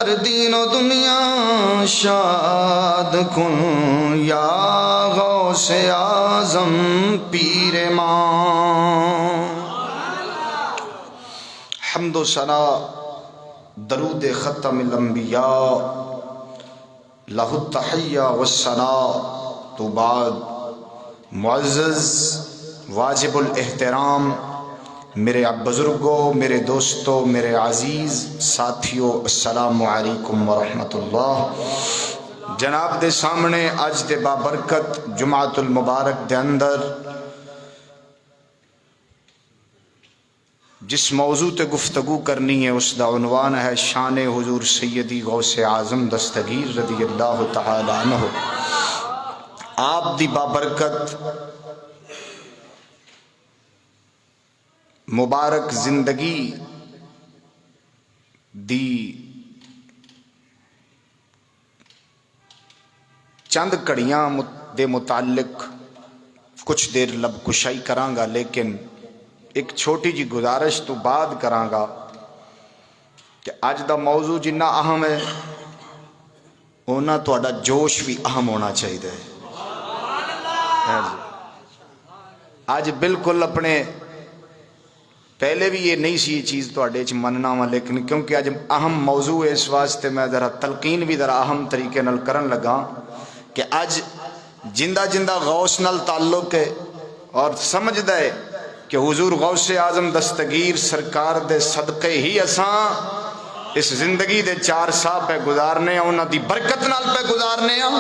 دین و دنیا شاد کن یا غوث اعظم پیر ماں۔ حمد و ثنا درود ختم الانبیاء لہ التحیہ والثناء تو بعد، معزز واجب الاحترام میرے بزرگوں، میرے دوستوں، میرے عزیز ساتھیوں، السلام علیکم ورحمۃ اللہ۔ جناب دے سامنے اج دے بابرکت جمعۃ المبارک دے اندر جس موضوع تے گفتگو کرنی ہے اس دا عنوان ہے شان حضور سیدی غوث اعظم دستگیر رضی اللہ تعالی عنہ۔ آپ دی بابرکت مبارک زندگی دی چند کڑیاں دے متعلق کچھ دیر لب کشائی کراں گا، لیکن ایک چھوٹی جی گزارش تو بعد کراں گا کہ اج دا موضوع جنہ اہم ہے اونا تہاڈا جوش بھی اہم ہونا چاہیے۔ اج بالکل اپنے پہلے بھی یہ نہیں سی یہ چیز تواڈے چ مننا وا، لیکن کیونکہ اج اہم موضوع ہے اس واسطے میں ذرا تلقین بھی ذرا اہم طریقے نال کرن لگا کہ اج جندہ جندہ غوث نال تعلق ہے اور سمجھدا ہے کہ حضور غوث اعظم دستگیر سرکار دے صدقے ہی اساں اس زندگی دے 4 سال پہ گزارنے ہیں، انہاں دی برکت نال پہ گزارنے ہیں،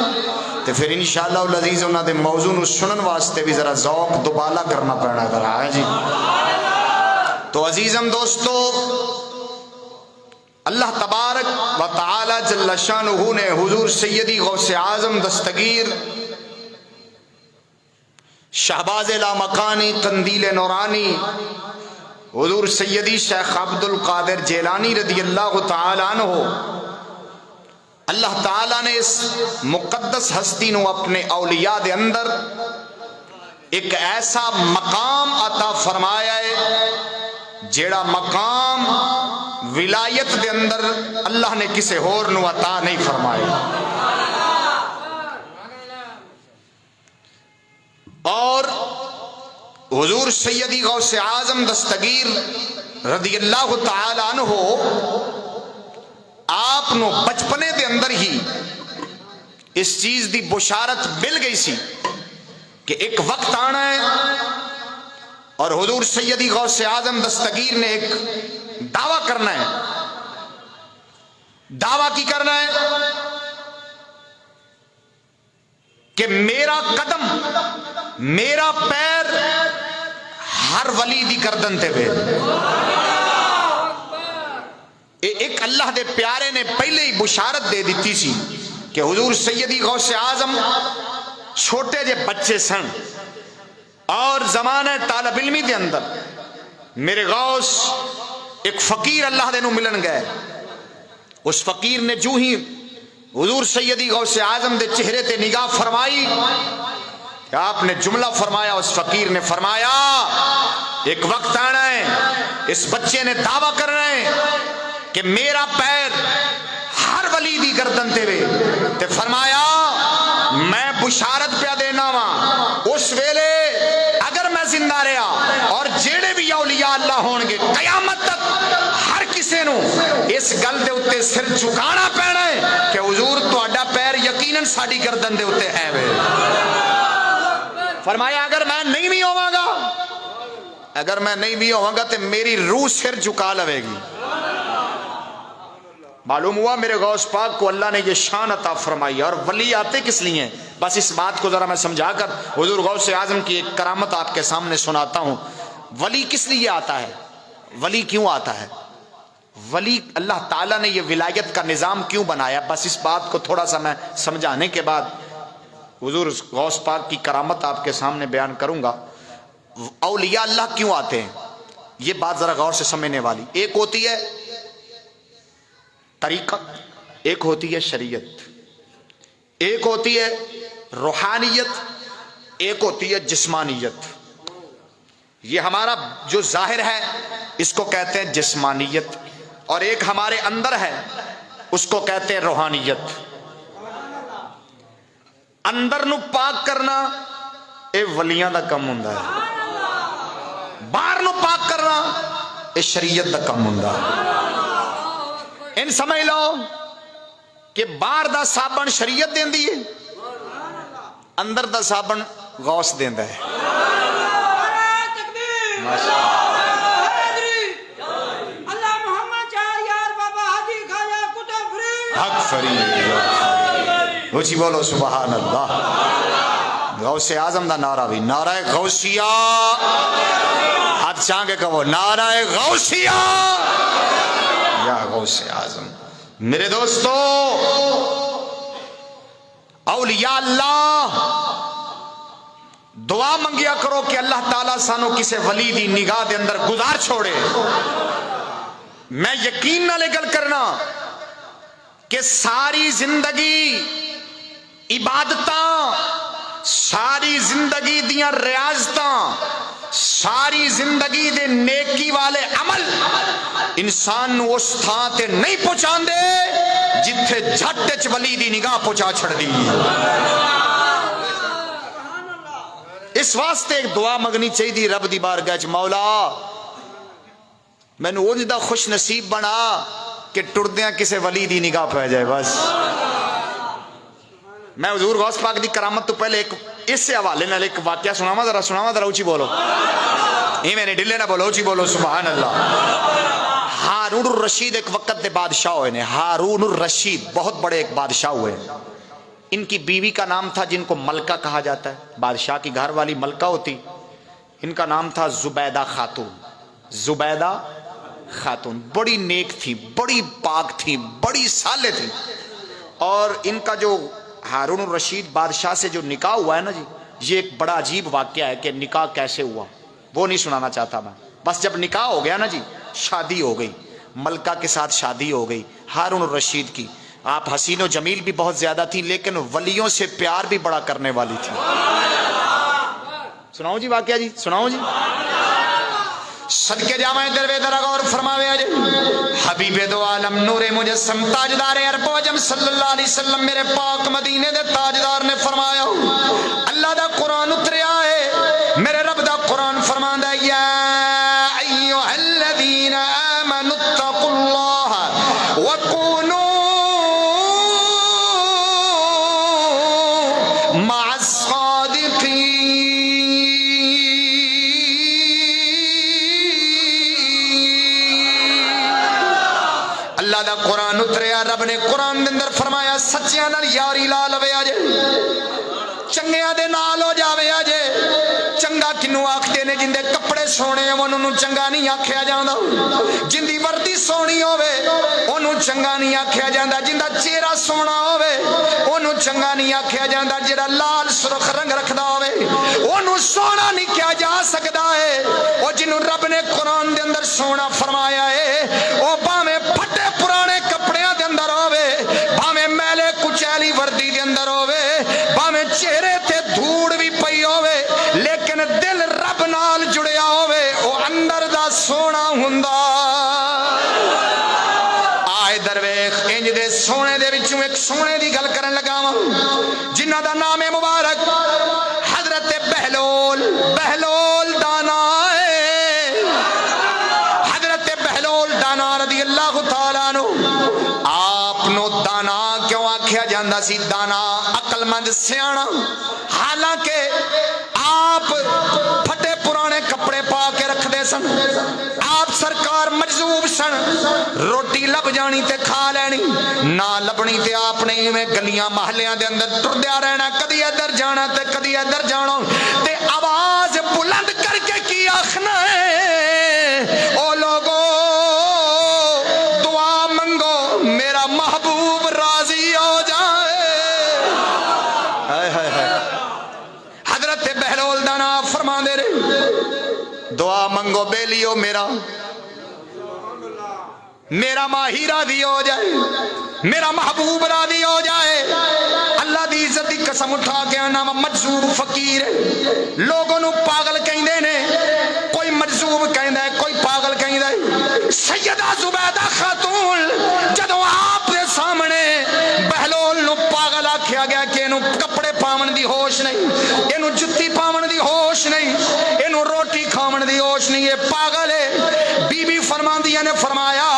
تے پھر انشاءاللہ العزیز انہاں دے موضوع نو سنن واسطے بھی ذرا ذوق دوبالا کرنا پڑنا ذرا ہے جی۔ تو عزیزم دوستو، اللہ تبارک و تعالی جل شانہ نے حضور سیدی غوث اعظم دستگیر شہباز لامکانی قندیل نورانی حضور سیدی شیخ عبد القادر جیلانی رضی اللہ تعالی عنہ، اللہ تعالی نے اس مقدس ہستی نو اپنے اولیاء دے اندر ایک ایسا مقام عطا فرمایا ہے جیڑا مقام ولایت دے اندر اللہ نے کسے اور نو عطا نہیں فرمایا۔ اور حضور سیدی غوث اعظم دستگیر رضی اللہ تعالی عنہ آپ نو بچپنے دے اندر ہی اس چیز دی بشارت مل گئی سی کہ ایک وقت آنا ہے اور حضور سیدی غوث اعظم دستگیر نے ایک دعویٰ کرنا ہے۔ دعویٰ کی کرنا ہے کہ میرا قدم، میرا پیر ہر ولی دی گردن تے وے۔ ایک اللہ دے پیارے نے پہلے ہی بشارت دے دیتی سی کہ حضور سیدی غوث اعظم چھوٹے جے بچے سن اور زمانہ طالب علمی دے اندر میرے غوث ایک فقیر اللہ دے نو ملن گئے۔ اس فقیر نے جو ہی حضور سیدی غوث اعظم دے چہرے تے نگاہ فرمائی، آپ نے جملہ فرمایا، اس فقیر نے فرمایا ایک وقت آنا ہے، اس بچے نے دعویٰ کرنا ہے کہ میرا پیر ہر ولی دی گردن تے وے، تے فرمایا میں بشارت پہ دینا وا اس ویلے اگر میں زندہ رہا اور جیڑے بھی اولیاء اللہ ہون گے قیامت تک ہر کسے نو اس گل دے اتے سر جھکانا پینا ہے کہ حضور تہاڈا پیر یقیناً ساڈی گردن دے اتے ہے وے۔ فرمایا اگر میں نہیں بھی ہوواں گا، اگر میں نہیں بھی ہوواں گا تے میری روح سر جھکا لوے گی۔ معلوم ہوا میرے غوث پاک کو اللہ نے یہ شان عطا فرمائی۔ اور ولی آتے کس لیے ہیں، بس اس بات کو ذرا میں سمجھا کر حضور غوث اعظم کی ایک کرامت آپ کے سامنے سناتا ہوں۔ ولی کس لیے آتا ہے، ولی کیوں آتا ہے، ولی اللہ تعالیٰ نے یہ ولایت کا نظام کیوں بنایا، بس اس بات کو تھوڑا سا میں سمجھانے کے بعد حضور غوث پاک کی کرامت آپ کے سامنے بیان کروں گا۔ اولیاء اللہ کیوں آتے ہیں، یہ بات ذرا غور سے سمجھنے والی۔ ایک ہوتی ہے طریقت، ایک ہوتی ہے شریعت، ایک ہوتی ہے روحانیت، ایک ہوتی ہے جسمانیت۔ یہ ہمارا جو ظاہر ہے اس کو کہتے ہیں جسمانیت، اور ایک ہمارے اندر ہے اس کو کہتے ہیں روحانیت. اندر نو پاک کرنا اے ولیاں دا کم ہوندا ہے، باہر نو پاک کرنا اے شریعت دا کم ہوندا ہے. ان سمجھ لو کہ باہر دا صابن شریعت دیندی ہے، اندر دا صابن غوث دیندا ہے. حق فرید اونچی بولو سبحان اللہ. غوث اعظم دا نعرہ بھی نعرہ غوثیہ، ہاتھ چاہ کے کہو نعرہ غوثیہ یا غوث اعظم. میرے دوستو اولیاء اللہ دعا منگیا کرو کہ اللہ تعالیٰ سانو کسے ولی دی نگاہ دے اندر گزار چھوڑے. میں یقین نہ لے گل کرنا کہ ساری زندگی عبادتاں، ساری زندگی دیاں ریاضتاں، ساری زندگی دے نیکی والے عمل انسان نو اس تھان تے نہیں پہنچان دے جتھے جھٹ وچ ولی دی نگاہ پہنچا چھڑ دی. اس واسطے ایک دعا منگنی چاہیے رب دی بارگاہ وچ، مولا مینوں اونج دا خوش نصیب بنا کہ ٹردیاں کسے ولی دی نگاہ پہ جائے. بس میں حضور غوث پاک دی کرامت تو پہلے ایک اس سے حوالے نال ایک واقعہ سناواں، ذرا اونچی بولو، میں نے ڈلے نہ بولو، اونچی بولو سبحان اللہ. ہارون الرشید ایک وقت دے بادشاہ ہوئے نے. ہارون الرشید بہت بڑے ایک بادشاہ ہوئے. ان کی بیوی کا نام تھا جن کو ملکہ کہا جاتا ہے، بادشاہ کی گھر والی ملکہ ہوتی. ان کا نام تھا زبیدہ خاتون. زبیدہ خاتون بڑی نیک تھی، بڑی پاک تھی، بڑی صالح تھی. اور ان کا جو ہارون الرشید بادشاہ سے جو نکاح ہوا ہے نا جی، یہ ایک بڑا عجیب واقعہ ہے کہ نکاح کیسے ہوا وہ نہیں سنانا چاہتا میں. بس جب نکاح ہو گیا نا جی، شادی ہو گئی، ملکہ کے ساتھ شادی ہو گئی ہارون الرشید کی. آپ حسین و جمیل بھی بہت زیادہ تھی لیکن ولیوں سے پیار بھی بڑا کرنے والی تھی. سناؤ جی واقعہ جی، سناؤ جی. صدقے جامع دروے درہ غور فرماوے آجے حبیب دو عالم نور مجسم تاجدار عرب و عجم صلی اللہ علیہ وسلم میرے پاک مدینے دے تاجدار نے فرمایا اللہ دا قرآن اتریا ہے، میرے رب دا قرآن فرماندہ یا ایوہ الذین آمنوا اتقوا اللہ وکونوا مع الصادقین. اللہ دا قرآن اتریا، رب نے قرآن دے اندر فرمایا سچیاں نال یاری لا لوے آجے، چنگیاں دے نال ہو جاوے آجے. چنگا کنوں آکھدے نے جن دے کپڑے سونے انہوں چنگا نہیں آکھیا جاندا، جن دی وردی سونی ہوے انہوں چنگا نہیں آکھیا جاندا، جن دا چہرہ سونا ہوے انہوں چنگا نہیں آکھیا جاندا، جڑا لال سرخ رنگ رکھدا ہوے انہوں سونا نہیں کیا جا سکدا ہے. او جنوں رب نے قرآن دے اندر سونا فرمایا ہے او باویں پھٹے پرانے کپڑیاں دے اندر ہوے، باویں میلے کچیلی وردی دے اندر ہوے، باویں چہرے تے دھوڑ بھی پئی ہوے، لیکن دل رب نال جڑیا ہوے او اندر دا سونا ہوندا. آئے درویش انج دے سونے دے وچوں ایک سونے دی گل کرن لگا وا جنہاں دا نام ہے مبارک حضرت بہلول. بہلول دانا ہے، حضرت بہلول دانا رضی اللہ تعالیٰ عنہ. آپ نو دانا کیوں آکھیا جاندا سی؟ دانا عقل مند سیاںا، حالانکہ آپ پھٹے پرانے کپڑے پا کے رکھ دے سن. آپ سرکار مجذوب سن، روٹی لب جانی تے کھا لینی، نہ لبنی تے آپ نے میں گلیاں محلیاں دے اندر ٹردیا رہنا، کدی ادھر جانا تے کدی ادھر جانا تے آواز بلند کر کے کی آخنا ہے او لوگو دعا منگو میرا محبوب راضی ہو جائے. حضرت بہلول دانا فرما دے رہے دعا منگو بیلیو میرا ماہی راضی ہو جائے، میرا محبوب راضی ہو جائے. اللہ دی عزت دی قسم اٹھا کے نام مجذوب فقیر. لوگوں نو پاگل کہندے نے، کوئی مجذوب کہندا ہے، کوئی پاگل کہندا ہے. سیدہ زبیدہ خاتون جدوں آپ دے آکھیا گیا کہ اینو کپڑے پاون دی ہوش نہیں، اینو جتی پاون دی ہوش نہیں، اینو روٹی کھاون دی ہوش نہیں، یہ پاگل ہے۔ بی بی فرماندیاں نے فرمایا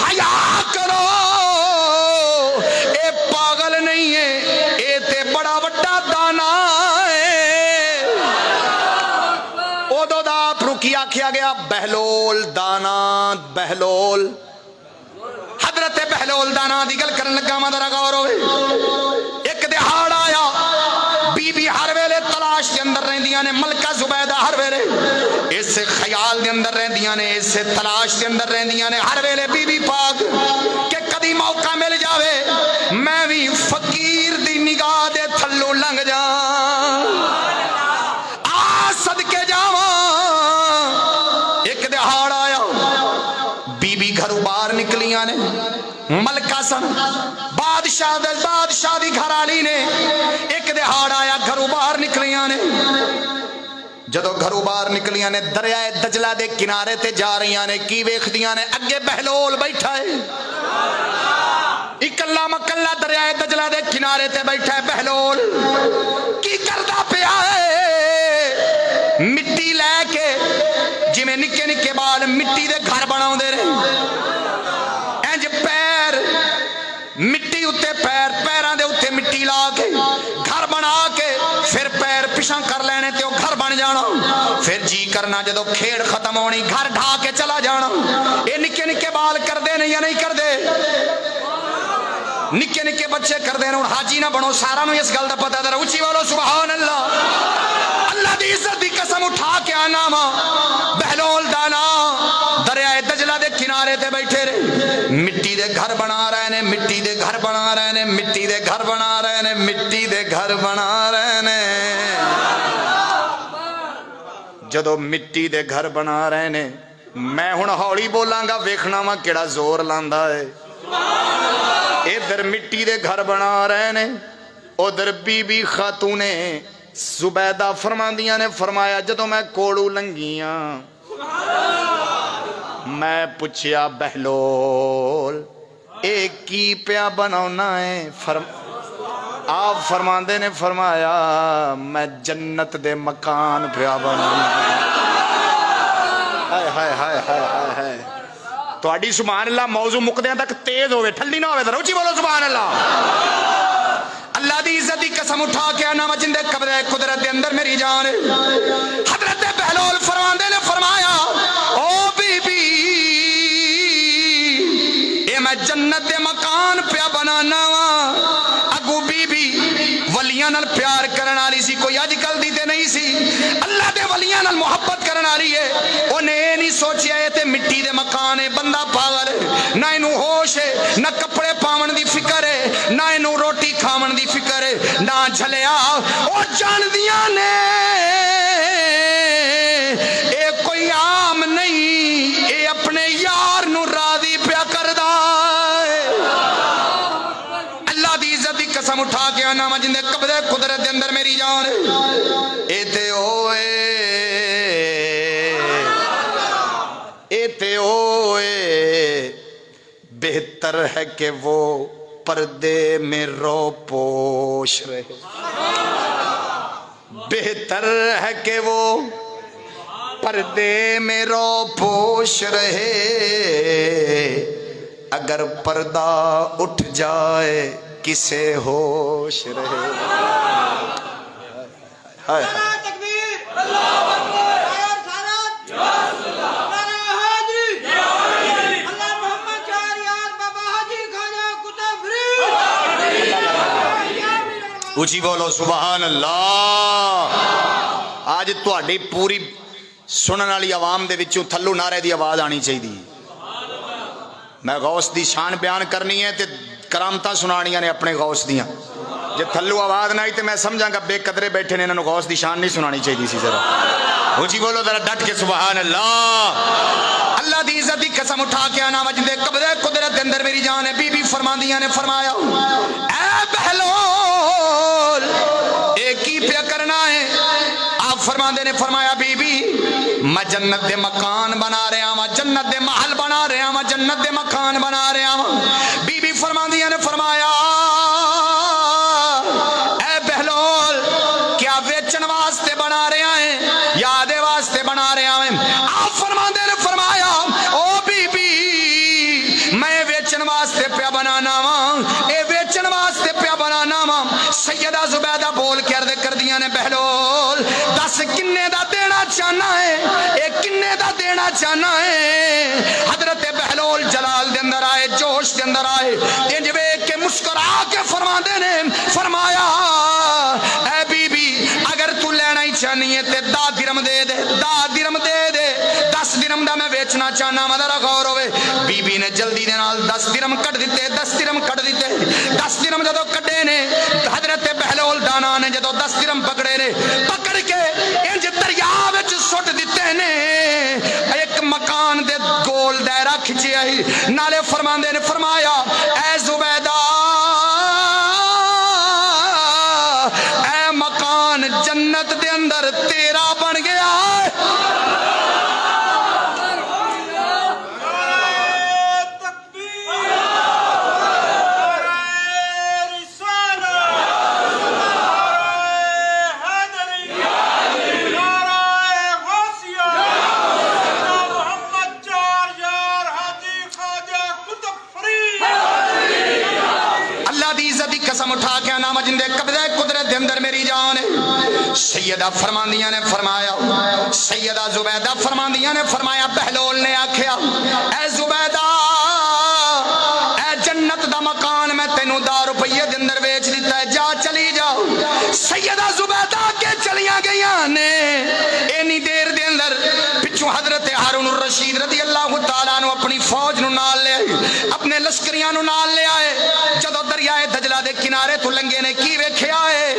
حیا کرو، اے پاگل نہیں ہے، اے تے بڑا بڑا دانا ہے۔ اودو دا آپ رکی آکھیا گیا بہلول دانا، بہلول حضرت بہلول دانا دی گل کرن لگا میں ذرا غور ہوئے۔ ایک دہاڑ آیا، بی بی ہر ویلے تلاش دے اندر رہندیاں نے، ملکہ زبیدہ ہر ویلے اس خیال دے اندر رہندیاں نے، اس تلاش دے اندر رہندیاں نے ہر ویلے بی بی پاک کہ کدی موقع مل جاوے میں بھی فقیر دی نگاہ دے تھلو لنگ جا، آ صدقے جاواں۔ ایک دہاڑ آیا، بی بی گھروں باہر نکلیاں نے، ملکہ سن بادشاہ دی گھر والی نے۔ ایک دہاڑ آیا گھروں باہر نکلیاں نے، جدو گھروں باہر نکلیاں نے دریائے دجلہ دے کنارے تے جا رہیاں نے، کی ویکھدیاں نے اگے بہلول بیٹھا ہے، اکلا مکلا دریائے دجلہ دے کنارے تے بیٹھا ہے بہلول۔ کی کردا پیا ہے؟ مٹی لے کے جی میں نکے نکے بال مٹی دے گھر بناؤ دے رہے، انج پیر مٹی اتے پیر پیران دے اتے مٹی لا کے گھر بنا کے پھر پیر پشاں کر لینے تے وہ گھر بن جانا، پھر جی کرنا جدو کھیڑ ختم ہونی گھر ڈھا کے چلا جانا۔ یہ نکے نکے بال کر دے نہیں یا نہیں کر دے؟ نکے نکے بچے کر دے ہوں حاجی نہ بنو، سارا نو اس گل دا پتہ ہے، اچھی بولو سبحان اللہ۔ اللہ دی عزت دی قسم اٹھا کے آنا ماں بہلول دانا دریائے دجلہ دے کنارے تے بیٹھے رہے، مٹی دے گھر بنا رہے نے، مٹی دے گھر بنا رہے نے، مٹی دے گھر بنا رہے نے، مٹی دے گھر بنا رہے نے۔ جدو مٹی دے گھر بنا رہے نے، میں ہن ہولی بولاں گا ویکھنا وا کیڑا زور لاندا ہے۔ ادھر مٹی دے گھر بنا رہے نے، ادھر بی بی خاتون زبیدہ فرماندیاں نے فرمایا جدو میں کوڑو لنگیاں میں پوچھیا بہلول اے کی پیا بناونا ہے؟ آپ فرماندے نے فرمایا میں جنت دے مکان پیا بناونا۔ ہائے ہائے ہائے ہائے ہائے، تواڈی سبحان اللہ موضوع مقدیاں تک تیز ہوئے، ٹھنڈی نہ ہوئے، ذرا اونچی بولو سبحان اللہ۔ اللہ دی عزت دی قسم اٹھا کے آنا جن دے قبضہ قدرت دے اندر میری جان ہے۔ حضرت بہلول فرماندے نے فرمایا او بی بی اے میں جنت دے مکان پیا بنانا وا۔ اگو بی بی ولیاں نال پیار کرن والی سی، کوئی اج کل دی تے نہیں سی، اللہ دے ولیاں نال محبت کرن والی ہے۔ اونے اے نہیں سوچیا اے تے مٹی دے مکان ہے، بندہ پاگل ہے، نہ اینو ہوش ہے، نہ کپڑے پاون دی فکر ہے، نہ اینو روٹی کھاون دی فکر ہے، نہ جھلیا او جاندیاں نے اے کوئی عام نہیں، اے اپنے یار نو راضی پیا کردا ہے۔ اللہ دی عزت دی قسم اٹھا کے آنا جن دے قبضے قدرت دے اندر میری جان ہے۔ اے تے اوئے اے تے اوئے بہتر ہے کہ وہ پردے میں رو پوش رہے، بہتر ہے کہ وہ پردے میں رو پوش رہے، اگر پردہ اٹھ جائے کسے ہوش رہے۔ ہائے ہائے اچھی بولو سبحان اللہ۔ آج تہاڈی پوری سنن والی عوام دے وچوں تھلو نعرے دی آواز آنی چاہیے۔ میں غوث دی شان بیان کرنی ہے تے کرامتاں سنانیاں نے اپنے غوث دیاں، جے تھلو آواز نہ آئی تے میں سمجھاں گا بے قدرے بیٹھے نے، انہاں نوں غوث دی شان نہیں سنانی چاہیے سی۔ ذرا اچھی بولو ذرا ڈٹ کے سبحان اللہ۔ اللہ دی عزت دی قسم اٹھا کے آنا وجہ دے قبضے قدرت دے اندر میری جان ہے۔ بی بی فرماندیاں نے فرمایا اے بہلول اے کی پیا کرنا ہے؟ آپ فرماندے نے فرمایا بی بی میں جنت دے مکان بنا رہا ہوں، جنت دے محل بنا رہا ہوں، جنت دے مکان بنا رہا ہوں۔ بی بی فرماندیاں نے فرمایا وا اے ویچن واسطے پیا بنانا وا سیدہ زبیدہ بول کے عرض کر دیا نے بہلول دس کنے دا دینا چاہنا ہے اے کنے دا دینا چاہنا ہے حضرت بہلول جلال دے اندر آئے جوش دے اندر آئے انج ویکھ کے مسکرا کے فرما دے نے فرمایا اے بی بی اگر تو لینا ہی چاہنی ہے تے 10 درہم دے دے 10 درہم دے دے 10 درہم دا میں ویچنا چاہنا وا ذرا غور ہوئے بی بی نے جلدی دے نال 10 درہم کٹ دیتے 10 درہم کٹ دیتے 10 درہم جدو کٹے نے حضرت بہلول دانا نے جدو 10 درہم پکڑے نے پکڑ کے انج دریا وچ سٹ دیتے نے ایک مکان دے گول دائرہ کھچیا ہی نالے فرماندے نے فرمایا اے زبیدہ اے مکان جنت دے اندر تیرا بن گیا ہے قسم اٹھا کے نام جندے قبضہ قدرت دے اندر میری جان ہے سیدہ فرماندیاں نے فرمایا سیدہ زبیدہ فرماندیاں نے فرمایا بہلول نے آکھیا اے زبیدہ اے جنت دا مکان میں تینوں 10 روپیے دے اندر بیچ دیتا ہے جا چلی جاؤ سیدہ زبیدہ کے چلیاں گئیاں نے اینی دیر دے اندر پچھو حضرت ہارون الرشید رضی اللہ تعالیٰ عنہ اپنی فوج نو نال لے آئے اپنے لشکریاں نو نال لے آئے جدو دریائے دجلہ دے کنارے تو لنگے نے کی ویکھیا ہے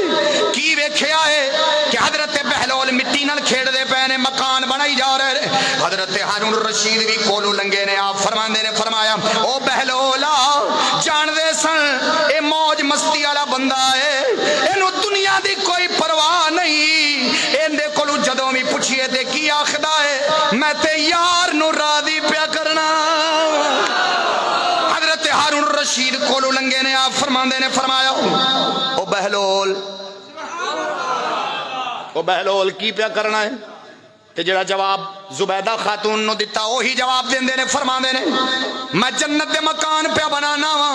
کہ حضرت بہلول مٹی نال کھیڑ دے پہنے مکان بنائی جا رہے حضرت ہارون الرشید بھی کولو لنگے نے آپ فرماندے نے فرمایا او بہلولا جان دے سن اے موج مستی والا بندہ ہے اینو دنیا دی کوئی پرواہ نہیں ایندے کولو جدوں بھی پوچھئے تے کی آخدا ہے میں تے یار نو راضی پیا کرنا حضرت ہارون رشید کولو لنگے نے آپ فرماندے نے فرمایا او بہلول کی پیا کرنا ہے تے جڑا جواب زبیدہ خاتون نو دیتا وہی جواب دیندے نے فرماندے نے میں جنت دے مکان پیا بنانا وا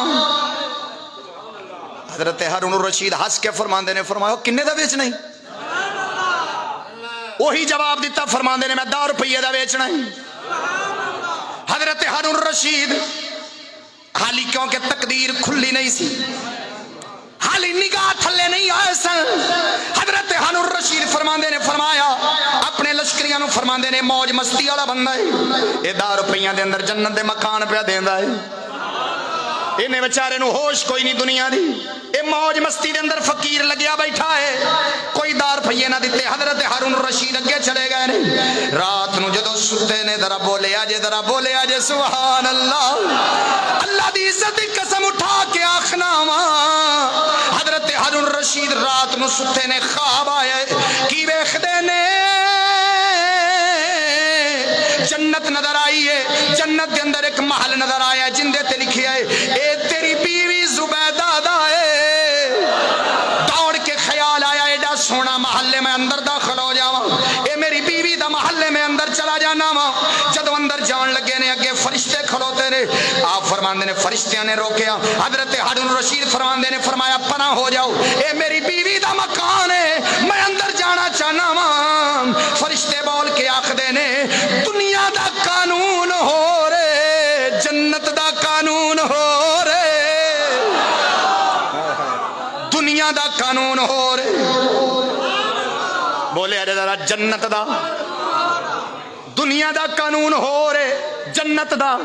حضرت ہارون الرشید ہنس کے فرماندے نے فرمایا کنے دا بیچنا ہے وہی جواب دیتا فرماندے نے میں 10 روپیے دا بیچنا ہے حضرت ہارون الرشید حالی کیونکہ تقدیر کھلی نہیں سی حالی نگاہ تھلے نہیں آئے سن حضرت ہارون الرشید فرماندے نے فرمایا اپنے لشکریاں نو فرماندے نے موج مستی والا بندہ ہے اے 10 روپیاں دے اندر جنت دے مکان پہ دیندا ہے انہیں بیچارے نو ہوش کوئی نہیں دنیا دی اے موج مستی دے اندر فقیر لگیا بیٹھا ہے کوئی 10 روپیے نہ دیتے حضرت ہارون الرشید اگے چلے گئے نے رات نو جدو ستے نے ذرا بولے آجے سبحان اللہ اللہ دی عزت دی قسم اٹھا کے آخنا وا حضرت ہارون الرشید رات نو ستے نے خواب آئے کی ویکھدے نے جنت نظر آئی ہے جنت دے اندر ایک محل نظر آیا جندے تے لکھیا ہے اے تیری بیوی زبیدہ دا ہے دوڑ کے خیال آیا ایڈا سونا محلے میں اندر داخل ہو جاواں اے میری بیوی دا محلے میں اندر چلا جانا وا جدو اندر جان لگے نے اگے فرشتے کھلوتے نے آپ فرماندے نے فرشتیاں نے روکیا حضرت ہارون الرشید فرماندے نے فرمایا پناہ ہو جاؤ اے میری بیوی دا مکان ہے میں اندر جانا چاہنا وا فرشتے بول کے آخدے نے دنیا دا قانون ہو رے جنت دا قانون ہو رے دنیا دا قانون ہو رے بولے ارے ذرا جنت دا دنیا دا قانون ہو رے جنت دا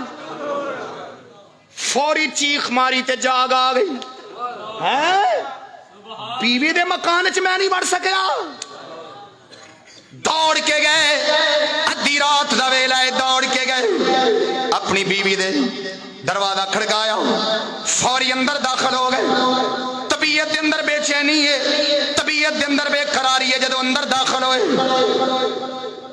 فوری چیخ ماری تے جاگ آ گئی بیوی دے مکان چ میں نہیں بڑھ سکیا دوڑ کے گئے ادھی رات دا ویلا ہے دوڑ کے گئے اپنی بیوی دے دروازہ کھڑکایا فوری اندر داخل ہو گئے طبیعت دے اندر بے چینی ہے طبیعت دے اندر بے قراری ہے جدو اندر داخل ہوئے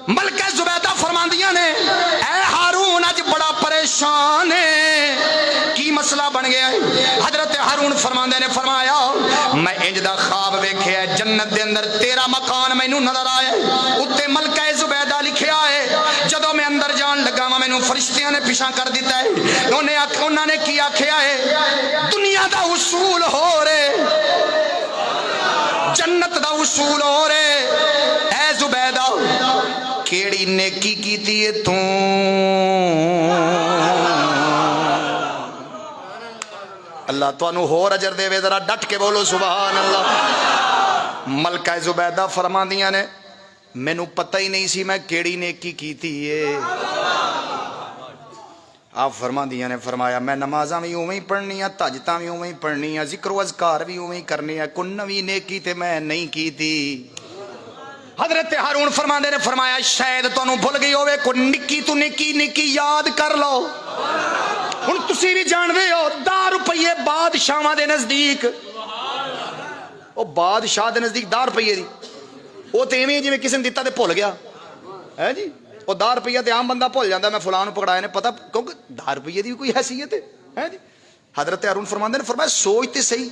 ملکہ زبیدہ فرماندیاں نے اے ہارون اج بڑا پریشان ہے کی مسئلہ بن گیا ہے حضرت ہارون فرماندے نے فرمایا میں انج دا خواب ویکھیا ہے جنت دے اندر تیرا مکان مینوں نظر آیا ہے اتے ملکہ زبیدہ لکھیا ہے جدو میں اندر جان لگا وا مینوں فرشتیاں نے پیچھا کر دیتا ہے. انہاں نے کی آکھیا ہے دنیا دا اصول ہو رے جنت دا اصول ہو رے. اے زبیدہ کیڑی نیکی کیتی ہے تو اللہ تانوں ہور اجر دے وے. ذرا ڈٹ کے بولو سبحان اللہ. ملکہ زبیدہ فرماندیاں نے مینوں پتہ ہی نہیں سی میں کیڑی نیکی کیتی ہے. آپ فرماندیاں نے فرمایا میں نمازاں بھی اوویں ہی پڑھنی ہیں, تہجداں بھی اوویں ہی پڑھنی ہیں, ذکر و اذکار بھی اوویں ہی کرنی ہے, کوئی نویں نیکی تے میں نہیں کیتی. حضرت ہارون فرماندے نے فرمایا شاید تانوں بھول گئی ہوے کوئی نکی تو نیکی یاد کر لو. ہن تسی بھی جان دے ہو 10 روپیے بادشاہاں دے نزدیک, او بادشاہ دے نزدیک 10 روپیے دی وہ تے ایویں جویں کسی نے دتا تے بھول گیا ہے جی. وہ 10 روپیہ تے عام بندہ بھول جاندا, میں فلاں نوں پکڑایا نے پتہ کیونکہ 10 روپیے دی بھی کوئی حیثیت ہے جی. حضرت ہارون فرماندے نے فرمایا سوچ تے صحیح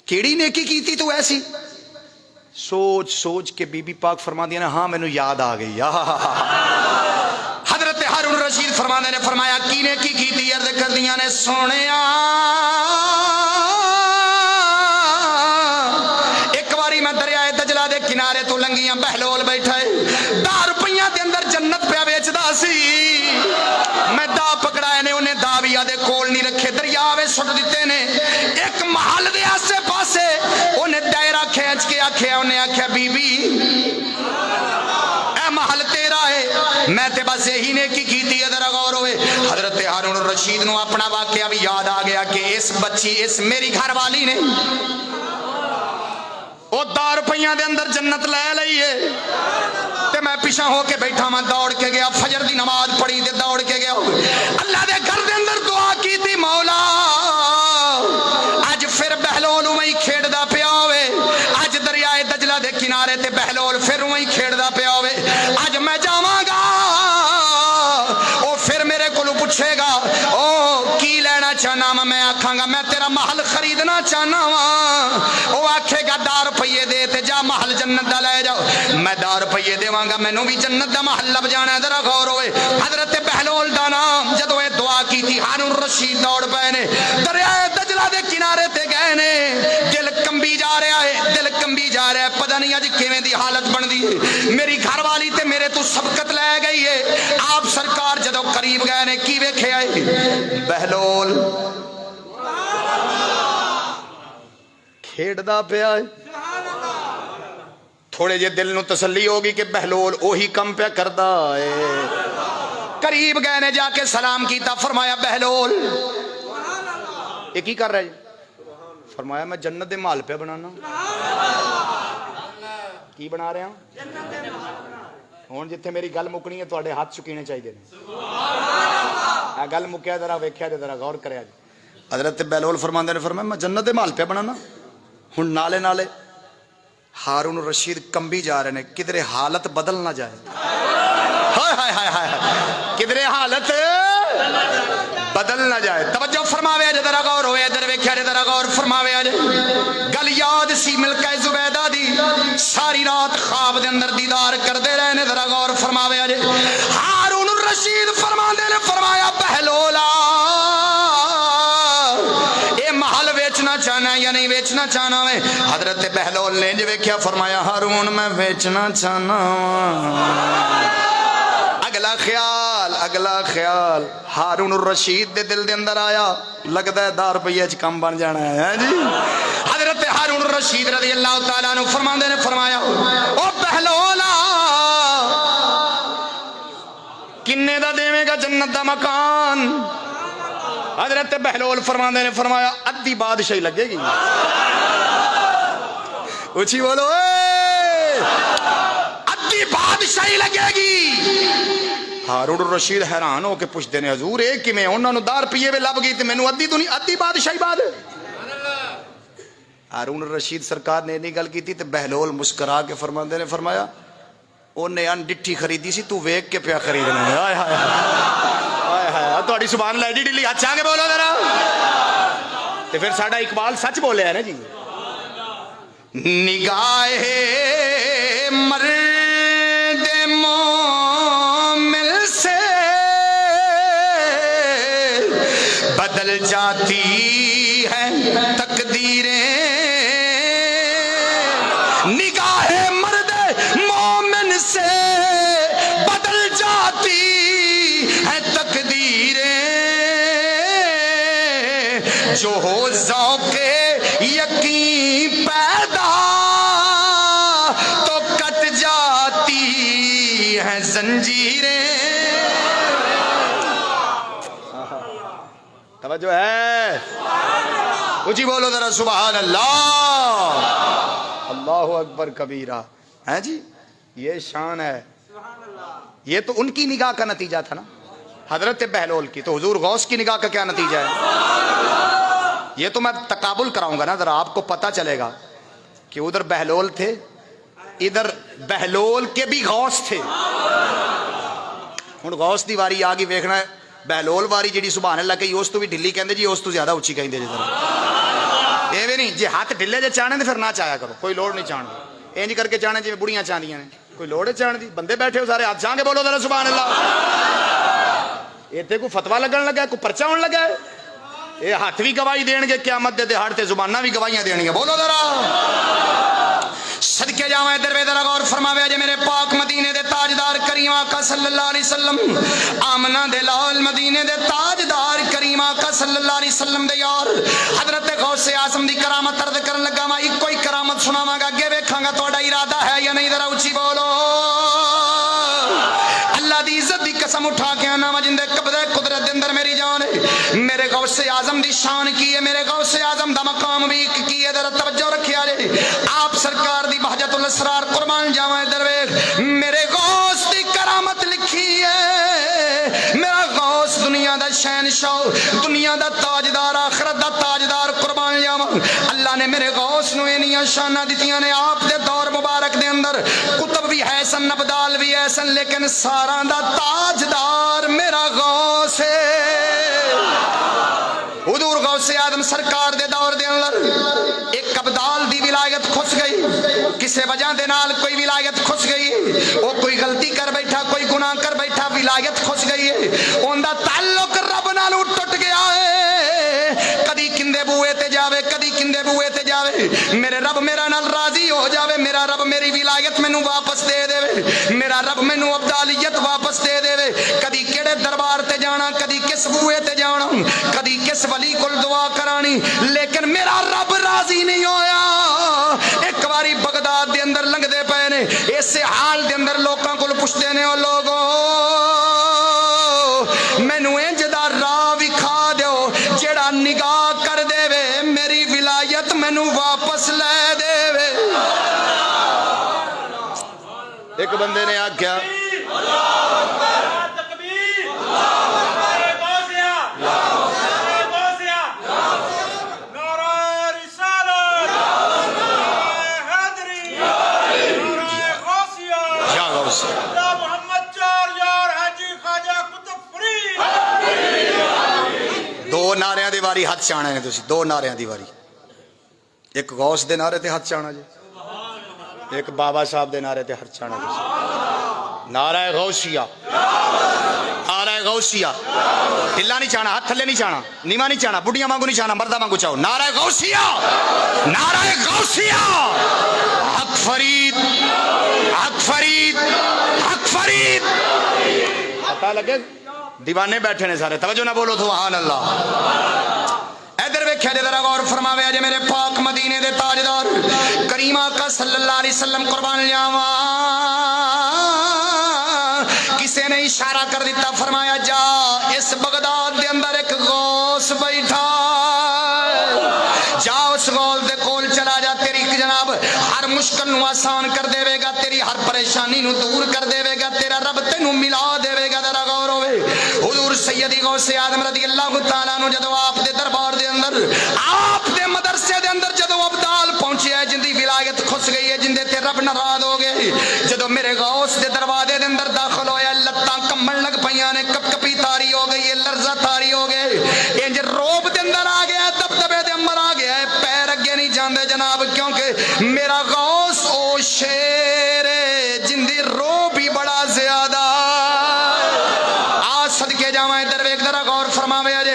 کیڑی نیکی کیتی تو ایسی. سوچ کے بی بی پاک فرماندی نے ہاں مینوں یاد آ گئی. حضرت ہارون رشید فرماندے نے فرمایا کی نیکی کیتی. عرض کردیاں نے سونیا ایک باری میں دریائے دجلہ دے کنارے تو لنگیاں بہلول بیٹھا ہے 10 روپیہ دے اندر جنت پہ ویچدا سی. میں دا پکڑائے نے انہیں دا بھی آدھے کول نہیں رکھے دریاوے سٹ دیتے نے. ایک محل دے آسے پاسے انہیں دائرہ کھینچ کے آکھیا, انہیں آکھیا بی بی اے محل تیرا ہے میں تے بس یہی نیکی کیتی ہے. ذرا غور ہوئے حضرت ہارون رشید نو اپنا واقعہ بھی یاد آ گیا کہ اس بچی اس میری گھر والی نے وہ 10 روپیہ دے اندر جنت لے لئیے تے میں پیچھے ہو کے بیٹھا میں دوڑ کے گیا فجر دی نماز پڑھی تے دوڑ کے گیا اللہ دے گھر دے اندر دعا کی تھی مولا اج پھر بہلول اویں کھیڈ دا پیا ہوے, اج دریائے دجلہ دے کنارے تے بہلول پھر اویں کھیڈ دا پیا ہوے. اج میں جاواں گا او پھر میرے کولو پوچھے گا او کی لینا چاہنا وا, میں آکھاں گا میں تیرا محل خریدنا چاہنا وا. او آکھے گا 10 روپیے دے تے جا محل جنت دا لے جاؤ. میں 10 روپیے دیواں گا مینوں بھی جنت دا محل لب جانا. ذرا غور ہوئے حضرت بہلول دا نام جدوں اے دعا کیتی ہارون رشید دوڑ پئے نے دریائے دجلہ دے کنارے تے گئے نے. دل کمبی جا رہا ہے, دل کمبی جا رہا ہے, پتہ نہیں اج کیویں دی حالت بندی ہے. میری گھر والی تے میرے تو سبقت لے گئی ہے. آپ سرکار جدوں قریب گئے نے کی ویکھیا ہے بہلول کھیڈدا پیا ہے. تھوڑے جے دل نو تسلی ہوگی کہ بہلول اوہی کم پیا کردا ہے. قریب گئے نے جا کے سلام کیتا, فرمایا بہلول یہ کی کر رہا ہے؟ فرمایا میں جنت دے مال پہ بنانا. کی بنا رہے ہیں ہوں جتھے میری گل مکنی ہے تواڈے ہاتھ چکینے چاہیے گل مکیا ذرا ویکھیا جے ذرا غور کریا جی. حضرت بہلول فرماندے نے فرمایا میں جنت دے مال پہ بنانا. ہن نالے نالے ہارون رشید کمبی جا رہے نے کدھر حالت بدل نہ جائے. ہائے ہائے ہائے ہائے کدھر حالت بدل نہ جائے. توجہ فرماوے جے ذرا غور ہوئے ادھر ویکھیا جے ذرا غور فرماوے جے گل یاد سی ملکہ زبیدہ دی ساری رات خواب دے اندر دیدار کردے رہے نے. ذرا غور فرماوے جے ہارون رشید فرماندے نے فرمایا بہلولا اے محل ویچنا چاہنا یا نہیں ویچنا چاہنا ہے. حضرت بہلول نے جو ویکھیا فرمایا ہارون میں ویچنا چاہنا. اگلا خیال ہارون الرشید دے دل دے اندر آیا لگتا ہے 10 روپیے چ کم بن جانا ہے جی. حضرت ہارون الرشید رضی اللہ تعالیٰ عنہ فرماندے نے فرمایا او بہلولا کنے دا دیویں گا جنت دا مکان. حضرت بہلول فرماندے نے فرمایا ادھی بادشاہی لگے گی. اچھی بولو ادھی بادشاہی لگے گی. ہارون الرشید حیران ہو کے پوچھتے ہیں حضور اے کیویں انہاں نوں 10 روپیے وے لب گئی تے مینوں ادھی تو نہیں ادھی بادشاہی بعد. ہارون الرشید سرکار نے نہیں گل کیتی تے بہلول مسکرا کے فرماندے نے فرمایا اونے ان ڈٹھی خریدی سی تو ویکھ کے پیا خریدنا. ہائے ہائے ہائے ہائے تہاڈی زبان لے ڈلی ہاتھ آ کے بولو ذرا. تے پھر ساڈا اقبال سچ بولیا ہے نا جی نگاہ مرد مومن جاتی ہے تقدیریں، نگاہ مرد مومن سے بدل جاتی ہے تقدیریں، جو ہو ذوق یقین پیدا تو کٹ جاتی ہیں زنجیریں۔ توجہ ہے؟ اونچی بولو ذرا سبحان اللہ، اللہ اکبر کبیرہ۔ ہے جی، یہ شان ہے، یہ تو ان کی نگاہ کا نتیجہ تھا نا، حضرت بہلول کی، تو حضور غوث کی نگاہ کا کیا نتیجہ ہے؟ یہ تو میں تقابل کراؤں گا نا، ذرا آپ کو پتہ چلے گا کہ ادھر بہلول تھے، ادھر بہلول کے بھی غوث تھے۔ ہن غوث دی واری آ گئی، ویکھنا ہے بہلول واری جیڑی سبحان اللہ کہی اس تو بھی ڈھلی کہندے جی، اس تو زیادہ اچھی کہندے جی۔ ذرا ایویں نہیں جی، ہاتھ ڈھلے جے چاہنے تے پھر نہ چاہیا کرو، کوئی لوڑ نہیں چاہن دی، انج کر کے چاہنے جی بڑیاں چاہندیاں نے، کوئی لوڑ ہے چاہن دی؟ بندے بیٹھے ہو سارے، ہاتھ چاہ کے بولو ذرا سبحان اللہ۔ ایتھے کوئی فتویٰ لگن لگا ہے، کوئی پرچہ ہون لگا ہے؟ یہ ہاتھ بھی گواہی دین گے قیامت دے دہاڑ تے، زباناں بھی گواہیاں دینگے، بولو ذرا۔ صدقے جاواں ادھر وے ذرا غور فرماوے جے میرے پاک مدینے دے تاجدار کریم آقا صلی اللہ علیہ وسلم، آمنہ دے لال مدینے دے تاجدار کریم آقا صلی اللہ علیہ وسلم دے یار حضرت غوث اعظم دی کرامت عرض کرن لگا، میں ایک کوئی کرامت سناواں گا، اگے ویکھاں گا تہاڈا ارادہ ہے یا نہیں، ذرا اونچی بولو۔ اللہ دی عزت دی قسم اٹھا کے آنا وا جندے قبضہ قدرت دے اندر میری جان ہے، میرے غوث اعظم دی شان کی ہے، میرے غوث اعظم دا مقام بھی کی ہے، ذرا توجہ رکھیا جے۔ آپ سرکار دی بہجت الاسرار قربان جاواں ادھر ویکھ، میرے غوث دی کرامت لکھی ہے، میرا غوث دنیا دا شہنشاہ، دنیا دا تاجدار، آخرت دا تاجدار قربان جاواں۔ اللہ نے میرے غوث نو انیاں شاناں دتیاں نے، آپ دے دور مبارک دے اندر کتب بھی ہے سن، نبدال بھی ہے سن، لیکن ساراں دا تاجدار میرا غوث ہے۔ حضور غوث اعظم سرکار دے دور دے اندر ایک ابدال دی ولایت کھس گئی، کسے وجہ دے نال کوئی ولایت کھس گئی، وہ کوئی غلطی کر بیٹھا، کوئی گناہ کر بیٹھا، ولایت کھس گئی ہے، اون دا تعلق رب نال ٹوٹ گیا ہے، کدی کندے بوئے تے جاوے، کدی کندے بوئے تے جاوے، میرے رب میرا نال راضی ہو جاوے، میرا رب میری ولایت مینوں واپس دے دے، میرا رب مینوں ابدالیت واپس دے دے، کدی کیڑے دربار تے جانا، کدی کس بوئے تے جانا، کدی کس ولی کول دعا کرانی، لیکن میرا رب راضی نہیں ہویا۔ ایک باری بغداد دے اندر لنگ دے پے نے، اس حال دے اندر لوکاں کول پوچھدے نے، او لوگو مینوں انج دا راہ وکھا دیو جیڑا نگاہ کر دے وے میری ولایت مینوں واپس لے دے وے۔ ایک بندے نے آکھیا دو نعریاں دی واری ہاتھ چاہنا ہے تسی، دو نعریاں دی واری، ایک غوث دے نعرے تے ہاتھ چاہنا جی، ایک بابا صاحب دے نعرے تے ہاتھ چاہنا جی۔ نعرہ غوثیہ، نعرہ غوثیہ، ڈھلا نہیں چاہنا، ہاتھ تھلے نہیں چاہنا، نیما نہیں چاہنا، بڑھیاں مانگو نہیں چاہنا، مردہ مانگو چاہو، نعرہ غوثیہ، نعرہ غوثیہ، حق فرید، حق فرید، حق فرید۔ پتہ لگے دیوانے بیٹھے نے سارے، توجہ نہ بولو سبحان اللہ۔ ادھر ویکھیا جے ذرا غور فرماوے جے میرے پاک مدینے دے تاجدار کریم آقا صلی اللہ علیہ وسلم قربان جاواں، کسے نے اشارہ کر دیتا، فرمایا جا اس بغداد دے اندر ایک غوث بیٹھا، جا اس غوث دے کول چلا جا، تیری جناب ہر مشکل نو آسان کر دے گا، تیری ہر پریشانی نو دور کر دے گا، تیرا رب تینوں ملا دے گا۔ ذرا غور ہوئے، حضور سیدی غوث اعظم رضی اللہ تعالیٰ عنہ جدو آپ دے دربار دے اندر، آپ دے مدرسے دے اندر جدو ابدال پہنچے ہے جن دی ولایت کھس گئی ہے، جن دے تے رب ناراض ہو گئے، جدو میرے غوث دے دروازے دے اندر داخل ہویا، لتاں کمبن لگ پیاں نے، کپ کپی تاری ہو گئی ہے، لرزہ تاری ہو گئے، انج روب دے اندر آ گیا، دبدبے دے اندر آ گیا ہے، پیر اگے نہیں جاندے جناب، کیونکہ میرا غوث او شیر جن دی روب بھی بڑا زیادہ۔ صدقے جاواں ادھر ویکھ ذرا غور فرماوے جے،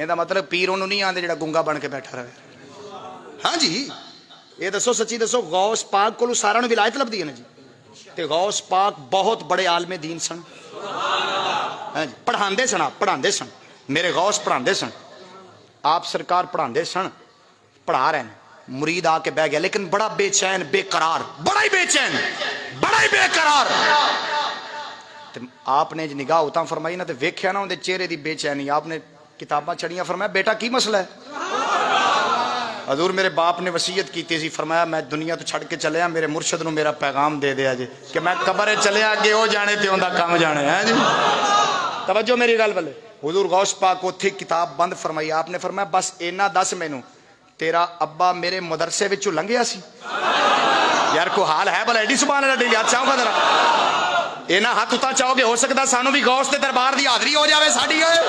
ਇਹਦਾ ਮਤਲਬ ਪੀਰ ਉਹਨੂੰ ਨਹੀਂ ਆਂਦੇ ਜਿਹੜਾ ਗੁੰਗਾ ਬਣ ਕੇ ਬੈਠਾ ਰਹੇ। ਹਾਂ ਜੀ, ਇਹ ਦੱਸੋ ਸੱਚੀ ਦੱਸੋ, ਗੌਸ ਪਾਕ ਕੋਲੋਂ ਸਾਰਿਆਂ ਨੂੰ ਵਿਲਾਇਤ ਲੱਭਦੀ ਹੈ ਨਾ ਜੀ। ਤੇ ਗੌਸ ਪਾਕ ਬਹੁਤ ਬੜੇ ਆਲਮੇ ਦੀਨ ਸਨ। ਹਾਂ ਜੀ, ਪੜ੍ਹਾਉਂਦੇ ਸਨ, ਆਪ ਪੜ੍ਹਾਉਂਦੇ ਸਨ, ਮੇਰੇ ਗੌਸ ਪੜ੍ਹਾਉਂਦੇ ਸਨ, آپ سرکار پڑھاندے سن، پڑھا رہے ہیں، مرید آ کے بہ گیا لیکن بڑا بے چین بے قرار، بڑا ہی بے چین بڑا ہی بے قرار۔ آپ نے نگاہ اتاں فرمائی نا تو ویکھیا نا اندے چہرے دی بے چینی، آپ نے کتاباں چڑھیاں، فرمایا بیٹا کی مسئلہ ہے؟ حضور میرے باپ نے وصیت کی تھی، فرمایا میں دنیا تو چھڑ کے چلیا، میرے مرشد نو میرا پیغام دے دیا جی کہ میں قبر چلیا اگے ہو جانے تے اوندا کام جانے ہے جی۔ توجہ میری گل والے، حضور غوث پاک اتھے کتاب بند فرمائی، آپ نے فرمایا بس اینا دس مینوں، تیرا ابا میرے مدرسے وچوں لنگیا سی؟ یار کو حال ہے بھلا ایڈی سبحان اللہ ڈیلی ہاتھ چاہو گا ذرا، اینا ہاتھ اتنا چاہو گے، ہو سکتا سانو بھی غوث دے دربار دی حاضری ہو جاوے ساڈی ہوئے۔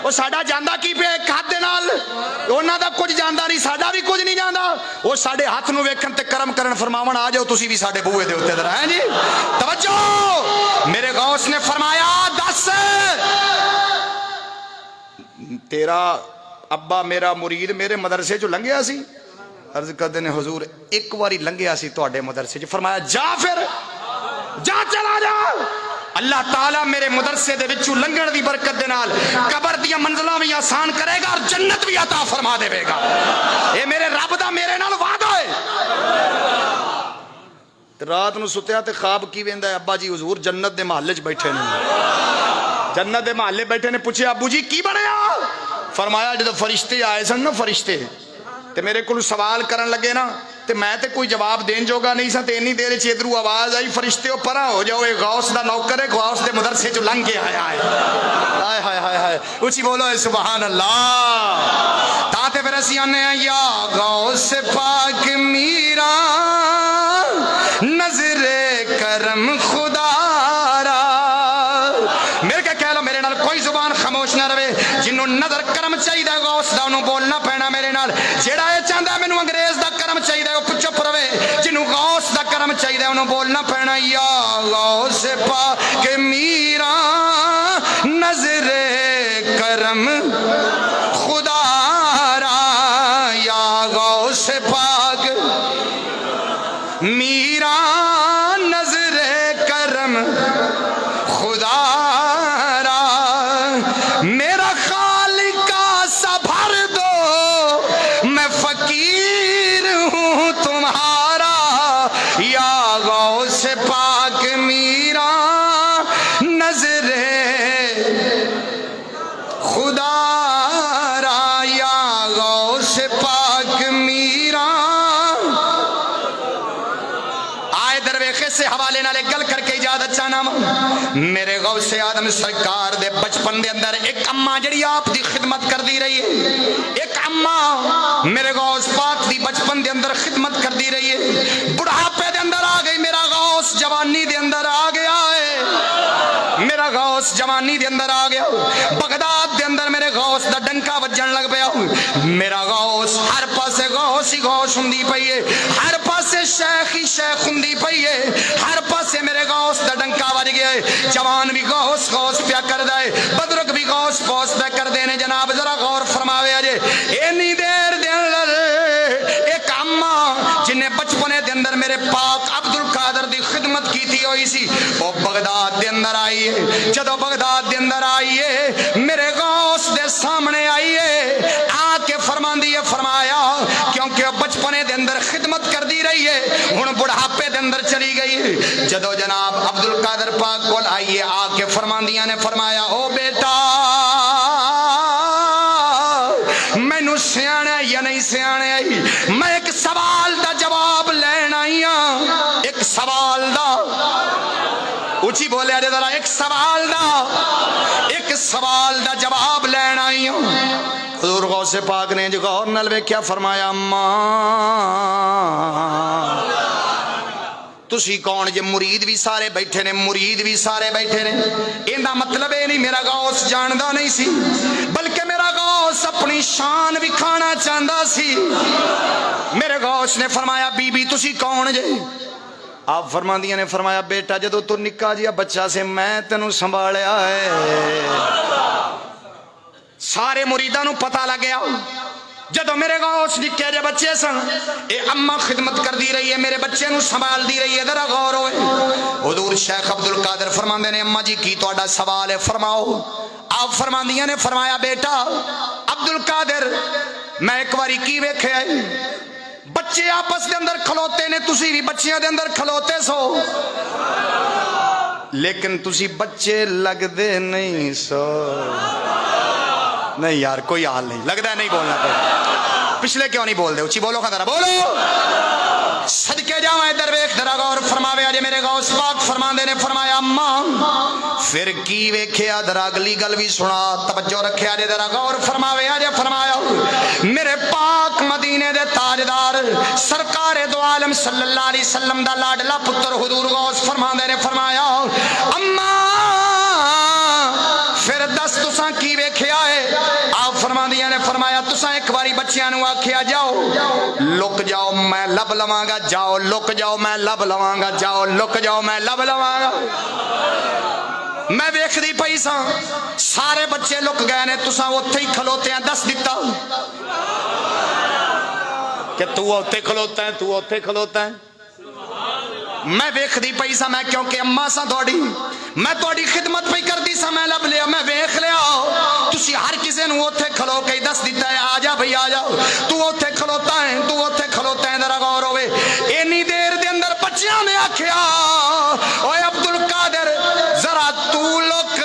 وہ ساڈا جاندا کی پہ ایک ہاتھ دے نال، انہاں دا کچھ جاندا نہیں، ساڈا بھی کچھ نہیں جاندا، وہ ساڈے ہاتھ نو ویکھن تے کرم کرن فرماون آ جاؤ تسی بھی ساڈے بوئے دے اوتے ذرا، ہیں جی توجہ۔ میرے غوث نے فرمایا دس تیرا ابا میرا مرید میرے مدرسے جو لنگیا سی؟ عرض کردے نے حضور ایک واری لنگیا سی تواڈے مدرسے جو۔ فرمایا جا پھر جا، چلا جا، اللہ تعالیٰ میرے مدرسے دے وچوں لنگن دی برکت دے نال قبر دی منزلاں بھی آسان کرے گا اور جنت بھی عطا فرما دے گا۔ اے میرے رب دا میرے نال وعدہ ہے۔ رات نو ستیا تے خواب کی ویندا ہے، ابا جی حضور جنت دے محلے وچ بیٹھے نے، جنت دے محلے بیٹھے نے، پوچھے ابو جی کی بنیا؟ فرمایا جدو فرشتے آئے سن نا، فرشتے تے میرے کو سوال کرن لگے نا تے میں تے کوئی جواب دین جوگا نہیں سا، تے انی دیر چ ادھروں آواز آئی فرشتے او پرا ہو جاؤ، اے غوث دا نوکر ہے، غوث دے مدرسے چ لنگ کے آیا ہے۔ ہائے ہائے ہائے ہائے، اونچی بولو اے سبحان اللہ۔ تا تے پھر اسی آنے ہیں یا غوث پاک میرا نظر کرم خدا را، میرے کہ کہہ لو میرے نال کوئی زبان خاموش نہ رہے، جنوں نظر کرم چاہیے غوث دا انہوں بولنا پینا میرے نال، جیڑا اے چاہندا مینوں انگریز دا کرم چاہیے وہ چپ رہے، جنوں غوث دا کرم چاہیے انہوں بولنا پینا۔ یا غوث پاک میرا نظر کرم خدا را، یا غوث پاک میرا نظر کرم خدا را، میرا خالق کا سا بھر دو، میں فقیر ہوں تمہارا، یا غوث پاک میرا نظر خدا را، یا غوث پاک میرا۔ آئے درویخے سے حوالے نالے گل کر کے اجازت چاہنا میرے غوث آدم سرکار دے بچپن دے اندر ایک اماں جڑی آپ دی خدمت کر دی رہی ہے، ایک اماں میرے غوث پاک دی بچپن دے اندر خدمت کر دی رہی ہے، بڑھاپے دے اندر آ گئی، میرا غوث جوانی دے اندر آ گیا ہے، میرا غوث جوانی دے اندر آ گیا، بغداد دے اندر میرے غوث دا ڈنکا وجن لگ پیا، میرا غوث ہر پاسے غوث ہی غوث ہوندی پئی ہے، ہر پاسے شیخ ہی شیخ ہوندی پئی ہے، ہر پاسے میرے غوث دا ڈنکا وج گیا ہے، جوان بھی غوث غوث پیا کر دے، بزرگ بھی غوث غوث پیا کر دے نے۔ جناب ذرا غور فرماوے اجے اینی دیر دے اندر ایک اماں جن نے بچپنے دے اندر میرے پاک عبد القادر دی خدمت کی تھی ہوئی سی، وہ بغداد دے اندر آئی ہے، جدو بغداد دے اندر آئی ہے میرے غوث دے سامنے آئی ہے، آ کے فرماندی ہے، فرمایا کیونکہ بچپنے دے اندر خدمت کر دی رہی ہے، ہن بڑھاپے دے اندر چلی گئی ہے، جدو جناب عبد القادر پاک کول آئی ہے، آ کے فرماندیاں نے فرمایا او بیٹا مینوں سیانے یا نہیں سیانے آئی، میں ایک سوال دا جواب لین آئی ہاں، ایک سوال دا، اونچی بولے آجے ذرا، ایک سوال دا جواب لین آئی ہوں۔ حضور غوث پاک نے جو غور نال ویکھیا فرمایا ماں تسی کون جے؟ مرید بھی سارے بیٹھے نے، مرید بھی سارے بیٹھے نے، ایندا مطلب اے نہیں میرا غوث جاندا نہیں سی، بلکہ میرا غوث اپنی شان وکھانا چاہندا سی۔ میرے غوث نے فرمایا بی بی تسی کون جے؟ آپ فرماندیاں نے فرمایا بیٹا جدو تو نکا جیا بچہ سے میں تینوں سنبھالیا ہے، سارے مریداں نو پتہ لگ گیا جدو میرے غوث نکے جے بچے سن اے اما خدمت کر دی رہی ہے میرے بچے نو سنبھال دی رہی ہے ذرا غور ہوئے حضور شیخ عبدالقادر فرماندے نے اما جی کی تہاڈا سوال ہے فرماؤ آپ فرماندیاں نے فرمایا بیٹا عبدالقادر میں ایک باری کی ویکھیا ہے بچے آپس دے اندر کھلوتے نے تسی بھی بچیاں دے اندر کھلوتے سو لیکن تسی بچے لگ دے نہیں سو نہیں یار کوئی حال نہیں لگتا ہے نہیں بولنا پڑتا پچھلے کیوں نہیں بول دے اچھی بولو خطرہ بولو صدقے جاؤں درویش ذرا غور فرماوے آجے میرے غوث پاک فرماندے نے فرمایا اماں پھر کی ویکھیا ذرا اگلی گل بھی سنا توجہ رکھے آجے ذرا غور فرماوے آجے فرمایا میرے پاک مدینے دے تاجدار سرکار دو عالم صلی اللہ علیہ وسلم دا لاڈلا پتر حضور غوث فرماندے نے فرمایا اماں پھر دس تساں کی ویکھیا ہے آپ فرماندیاں نے فرمایا تساں ایک باری بچیاں نو آکھیا جاؤ لک جاؤ میں لب لواں گا جاؤ لک جاؤ میں لب لواں گا جاؤ لک جاؤ میں لب لواں گا میں ویکھدی پئی ساں سارے بچے لک گئے نے تساں اوتھے ہی کھلوتے ہیں دس دتا کہ تو اوتھے کھلوتا ہے تو اوتھے کھلوتا ہے میں ویکھ دی پئی سا میں کیونکہ اما سا تھوڑی میں تھوڑی خدمت پئی کر دی سا میں لب لیا میں ویکھ لیا تسی ہر کسے نو اوتھے کھلو کے دس دیتا ہے آ جا بھئی آ جا تو اوتھے کھلوتا ہے تو اوتھے کھلوتا ہے ذرا غور ہوئے اینی دیر دے اندر بچیاں نے آکھیا اوے عبدالقادر ذرا تو لک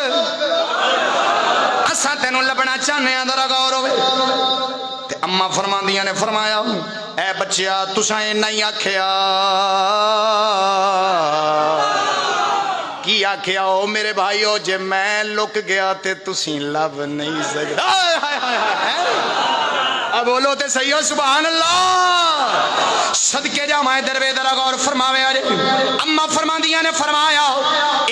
اساں تینوں لبنا چاہنے ہیں ذرا غور ہوئے تے اما فرماندیاں نے فرمایا اے بچیا تساں نہیں آکھیا کی آکھیا او میرے بھائیو جے میں لک گیا تے تسیں لب نہیں سکدا اب بولو تے صحیح ہو سبحان اللہ صدقے جا میں دروے ذرا غور فرماوے آجے اما فرماندیاں نے فرمایا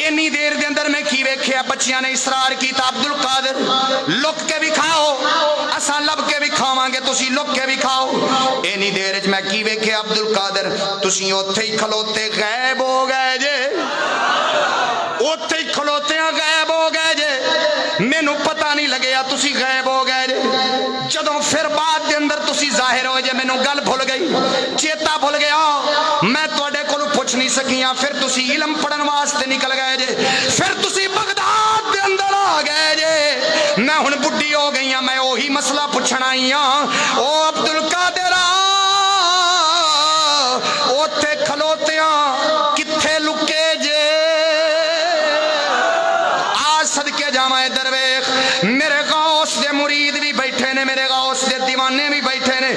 اینی دیر دے اندر میں کی ویکھیا بچیاں نے اصرار کیتا عبدالقادر لک کے بھی کھاؤ اساں لب کے بھی کھاواں گے تسی لک کے بھی کھاؤ اینی دیر وچ میں کی ویکھیا عبدالقادر تسی اوتھے ہی کھلوتے غائب ہو گئے جے اوتھے ہی کھلوتے غائب ہو گئے جے مینوں پتہ نہیں لگیا تسی غائب ہو گئے جے جدوں پھر بعد دے اندر تسی ظاہر ہو جے مینوں گل بھول گئی چیتا بھول گیا میں تواڈے کولوں پوچھ نہیں سکیاں پھر تسی علم پڑھن واسطے نکل گئے جے پھر تسی بغداد دے اندر آ گئے جے میں ہن بڈھی ہو گئی ہاں میں وہی مسئلہ پوچھن آئی ہاں او عبدالقادر اوتھے کھلوتیاں کتھے لکے جے صدقے جامع درویش میرے غوث دے مرید بھی بیٹھے نے میرے غوث دے دیوانے بھی بیٹھے نے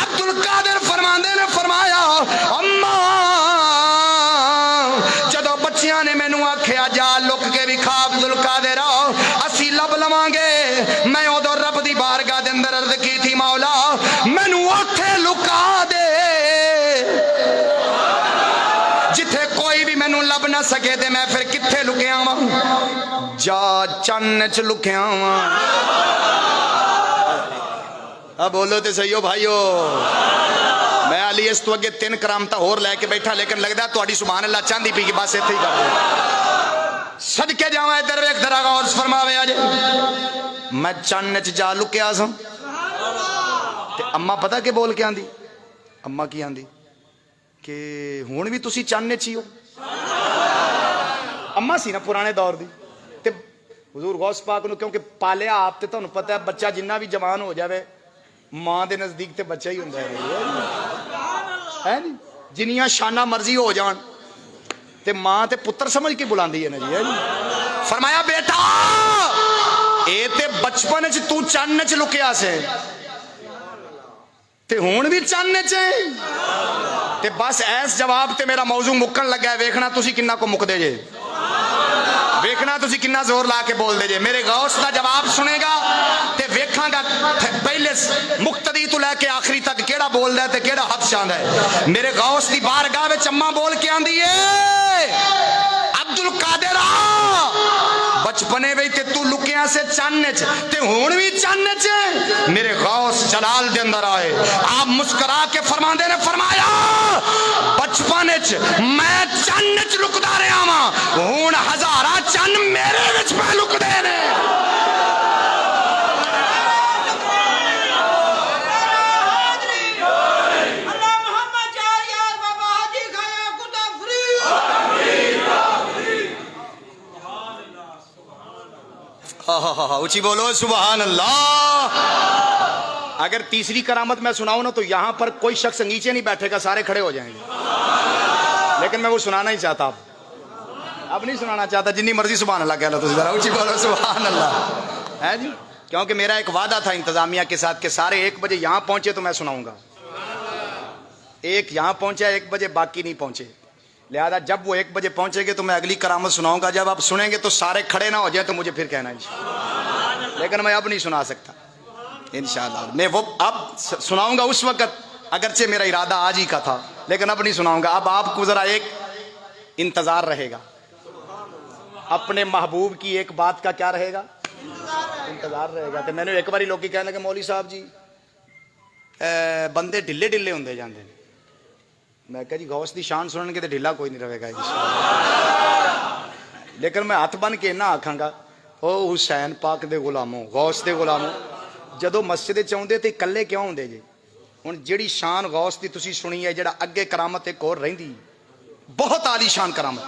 عبدالقادر فرماندے نے فرمایا اماں جدو بچیاں نے مینوں آکھیا جا لک کے بھی کھا عبدالقادر اسی لب لواں گے میں اودو رب دی بارگاہ دے اندر عرض کی تھی مولا مینوں اوتھے لکا دے جتھے کوئی بھی مینوں لب نہ سکے تے میں پھر کتھے لکیا واں جا چن چ لکیا واں اب بولو تے صحیح ہو بھائیو میں علی اس تو اگے 3 کرامتا اور لے کے بیٹھا لیکن لگدا ہے تہاڈی سبحان اللہ چاندی پی کے بس ایتھے ہی کر دے صدقے جاواں درویش ذرا غور فرماوے اجے میں چن چ جا لکیا سا تے اما پتہ کہ بول کے آندی اما کی آندی کہ ہون بھی تسی چن چ ہی ہو اما سی نا پرانے دور دی تے حضور غوث پاک نو کیونکہ پالیا آپ تے تانوں پتہ ہے بچہ جنہ بھی جوان ہو جاوے ماں دے نزدیک تے بچہ ہی ہوندا ہے نہیں جنیاں شانہ مرضی ہو جان تے ماں تے پتر سمجھ کے بلاندی ہے نا جی فرمایا بیٹا اے تے بچپن وچ تو چن وچ لکیا سے تے ہون بھی چن وچ تے بس ایس جواب تے میرا موضوع مکن لگا ہے ویکھنا تسی کنا کو مک دے جے ویکھنا تسی کنا زور لا کے بول دے جے میرے غوث دا جواب سنے گا تے ویکھاں گا پہلے مقتدی تو لے کے آخری تک کیڑا بول ہے تے کیڑا حد چاہندا ہے میرے غوث دی بارگاہ وچ اماں بول کے آندی ہے عبدالقادر بچپنے وچ تے تو لکیاں سے چن وچ تے ہن وی چن وچ میرے غوث جلال دے اندر آئے آپ مسکرا کے فرماندے نے فرمایا بچپن وچ میں چن وچ لکدا رہیا ہاں ہن ہزاراں چن میرے وچ پہ لکدے نے اونچی بولو سبحان اللہ. اگر تیسری کرامت میں سناؤں نا تو یہاں پر کوئی شخص نیچے نہیں بیٹھے گا, سارے کھڑے ہو جائیں گے, لیکن میں وہ سنانا ہی چاہتا. اب نہیں سنانا چاہتا, جتنی مرضی سبحان اللہ کہہ لو تو ذرا اونچی بولو سبحان اللہ ہے جی. کیونکہ میرا ایک وعدہ تھا انتظامیہ کے ساتھ کہ سارے 1 بجے یہاں پہنچے تو میں سناؤں گا. ایک یہاں پہنچا 1 بجے, باقی نہیں پہنچے, لہذا جب وہ 1 بجے پہنچے گے تو میں اگلی کرامت سناؤں گا. جب آپ سنیں گے تو سارے کھڑے نہ ہو جائیں تو مجھے پھر کہنا انشاءاللہ, لیکن میں اب نہیں سنا سکتا انشاءاللہ. میں وہ اب سناؤں گا اس وقت, اگرچہ میرا ارادہ آج ہی کا تھا, لیکن اب نہیں سناؤں گا. اب آپ کو ذرا ایک انتظار رہے گا, اپنے محبوب کی ایک بات کا کیا رہے گا, انتظار رہے گا. کہ میں نے ایک باری لوگ کہنے کہ مولوی صاحب جی بندے ڈھلے ڈھلے ہوندے جاندے ہیں. میں کہا جی غوث دی شان سنن کے تے ڈھلا کوئی نہیں رہے گا انشاءاللہ. لیکن میں ہاتھ بن کے نہ آکھاں گا او حسین پاک دے غلاموں, غوث دے غلاموں, جدو مسجد چاہندے تے کلے کیوں ہوندے جی. ہن جیڑی شان غوث دی تسی سنی ہے, جڑا اگے کرامت ایک اور رہندی بہت عالی شان کرامت,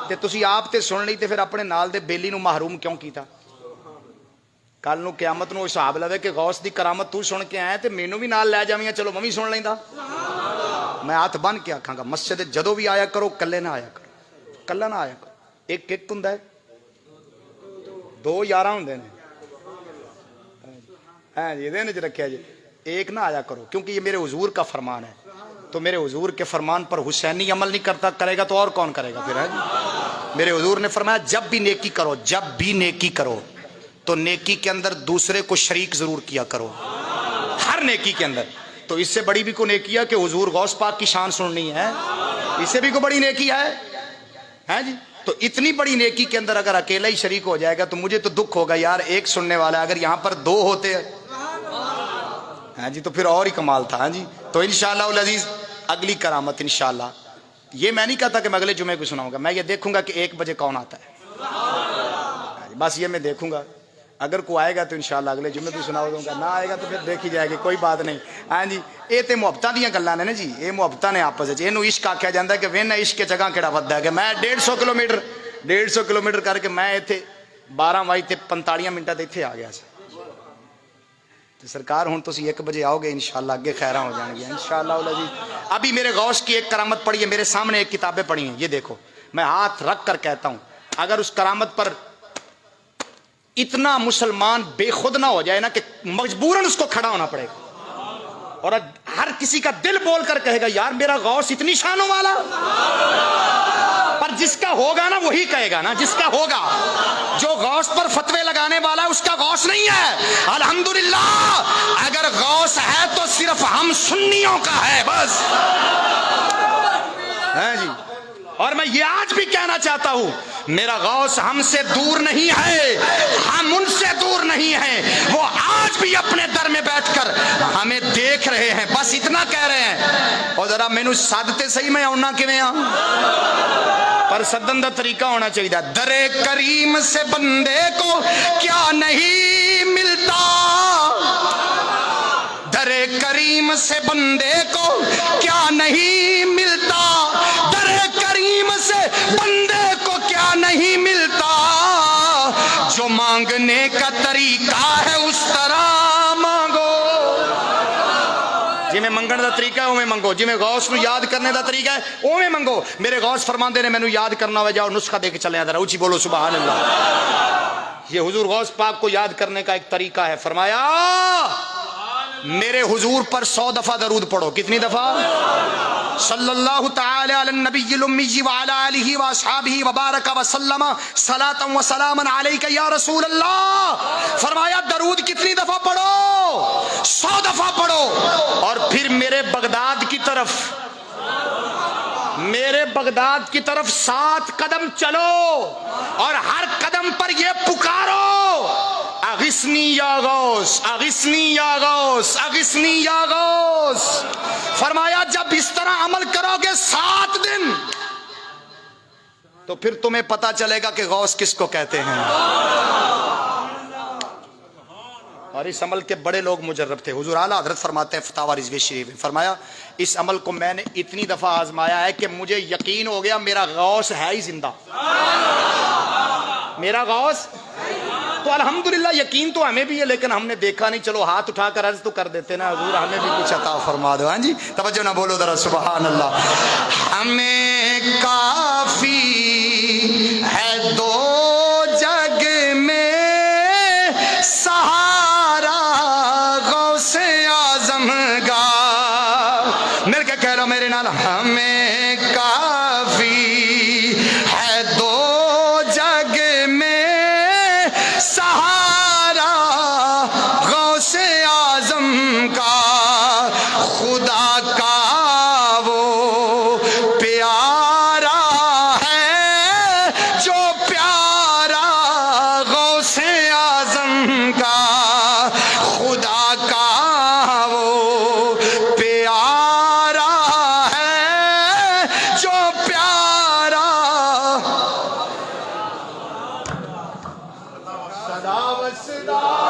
تے تسی آپ تے سن لئی تے پھر اپنے نال دے بیلی نو محروم کیوں کیتا. کل نو قیامت نو حساب لوے کہ غوث دی کرامت تو سن کے آیا تے مینوں بھی نال لے جاویں, چلو میں بھی سن لیندا. میں ہاتھ بن کے آکھاں گا مسجد جدو بھی آیا کرو کلے نہ آیا کرو, کلا نہ آیا کرو. ایک ایک ہوندا ہے, 2 11 ہوندے نے ہاں جی, دین وچ رکھیا جی. ایک نہ آیا کرو, کیونکہ یہ میرے حضور کا فرمان ہے. تو میرے حضور کے فرمان پر حسینی عمل نہیں کرتا کرے گا تو اور کون کرے گا پھر, ہے جی. میرے حضور نے فرمایا جب بھی نیکی کرو, جب بھی نیکی کرو تو نیکی کے اندر دوسرے کو شریک ضرور کیا کرو, ہر نیکی کے اندر. تو اس سے بڑی بھی کوئی نیکی ہے کہ حضور غوث پاک کی شان سننی ہے, اس سے بھی کوئی بڑی نیکی ہے جی. تو اتنی بڑی نیکی کے اندر اگر اکیلا ہی شریک ہو جائے گا تو مجھے تو دکھ ہوگا یار, ایک سننے والا ہے, اگر یہاں پر 2 ہوتے ہاں جی تو پھر اور ہی کمال تھا. ہاں جی تو انشاءاللہ العزیز اگلی کرامت انشاءاللہ, یہ میں نہیں کہتا کہ میں اگلے جمعے کو سناؤں گا, میں یہ دیکھوں گا کہ 1 بجے کون آتا ہے, بس یہ میں دیکھوں گا. اگر کوئی آئے گا تو انشاءاللہ اگلے جمعے بھی سنا دوں گا, نہ آئے گا تو پھر دیکھی جائے گی, کوئی بات نہیں. ہاں جی یہ تو محبتاں دیاں گلاں نے جی, یہ محبتاں نے آپس وچ, اینوں عشق آکھیا جاندا ہے کہ وین عشق کے جگہ کیڑا وددا ہے. کہ میں 150 کلومیٹر کر کے میں ایتھے 12:45 تے ایتھے آ گیا سی. تو سرکار ہن تسی 1 بجے آؤ گے انشاءاللہ, اگے خیراں ہو جان گی انشاءاللہ العزیز. ابھی میرے غوث کی ایک کرامت پڑھی ہے, میرے سامنے ایک کتابیں پڑھی ہیں, یہ دیکھو میں ہاتھ رکھ کر کہتا ہوں, اگر اس کرامت پر اتنا مسلمان بے خود نہ ہو جائے نا کہ مجبوراً اس کو کھڑا ہونا پڑے گا, اور ہر کسی کا دل بول کر کہے گا یار میرا غوث اتنی شانوں والا, پر جس کا ہوگا نا وہی کہے گا نا, جس کا ہوگا. جو غوث پر فتوے لگانے والا اس کا غوث نہیں ہے. الحمدللہ اگر غوث ہے تو صرف ہم سنیوں کا ہے بس, ہے جی. اور میں یہ آج بھی کہنا چاہتا ہوں, میرا غوث ہم سے دور نہیں ہے, ہم ان سے دور نہیں ہیں. وہ آج بھی اپنے در میں بیٹھ کر ہمیں دیکھ رہے ہیں, بس اتنا کہہ رہے ہیں. اور ذرا مینوں سادتے صحیح میں آنا کیویں آ, پر سدن دا طریقہ ہونا چاہیے. در کریم سے بندے کو کیا نہیں ملتا, در کریم سے بندے کو کیا نہیں ملتا, در کریم سے بندے کو کیا نہیں ملتا, جو مانگنے کا طریقہ ہے اس طرح مانگو. جی میں منگن دا طریقہ ہے اوویں منگو, جی میں غوث نو یاد کرنے دا طریقہ ہے اوویں منگو. میرے غوث فرماندے نے مینوں یاد کرنا ہوئے جاؤ نسخہ دے کے چلے ذرا اونچی بولو سبحان اللہ. یہ حضور غوث پاک کو یاد کرنے کا ایک طریقہ ہے. فرمایا میرے حضور پر 100 دفعہ درود پڑھو. کتنی دفعہ؟ صلی اللہ تعالی علی النبی الامی وعلی آلہ واصحابہ وبارک وسلم صلاۃ و سلاما علیک یا رسول اللہ. فرمایا درود کتنی دفعہ پڑھو؟ 100 دفعہ پڑھو. اور پھر میرے بغداد کی طرف 7 قدم چلو, اور ہر قدم پر یہ پکارو اغثنی یا غوث, اغثنی یا غوث, اغثنی یا غوث. فرمایا جب اس طرح عمل کرو گے 7 دن تو پھر تمہیں پتا چلے گا کہ غوث کس کو کہتے ہیں. اور اس عمل کے بڑے لوگ مجرب تھے. حضور اعلیٰ حضرت فرماتے ہیں فتاوی رضوی شریف میں, فرمایا اس عمل کو میں نے اتنی دفعہ آزمایا ہے کہ مجھے یقین ہو گیا میرا غوث ہے ہی زندہ, میرا غوث تو الحمدللہ یقین تو ہمیں بھی ہے لیکن ہم نے دیکھا نہیں. چلو ہاتھ اٹھا کر عرض تو کر دیتے نا حضور ہمیں بھی کچھ عطا فرما دو. ہاں جی توجہ نہ بولو ذرا سبحان اللہ. ہمیں کافی ہے دو جگ میں سہارا غوث اعظم کا. مل کے کہہ رہا میرے نال. ہمیں کافی ہے دو جگ میں سہارا غوث اعظم کا. خدا کا وہ پیارا ہے جو پیارا غوث اعظم کا. خدا کا وہ پیارا ہے جو پیارا. صدا و صدا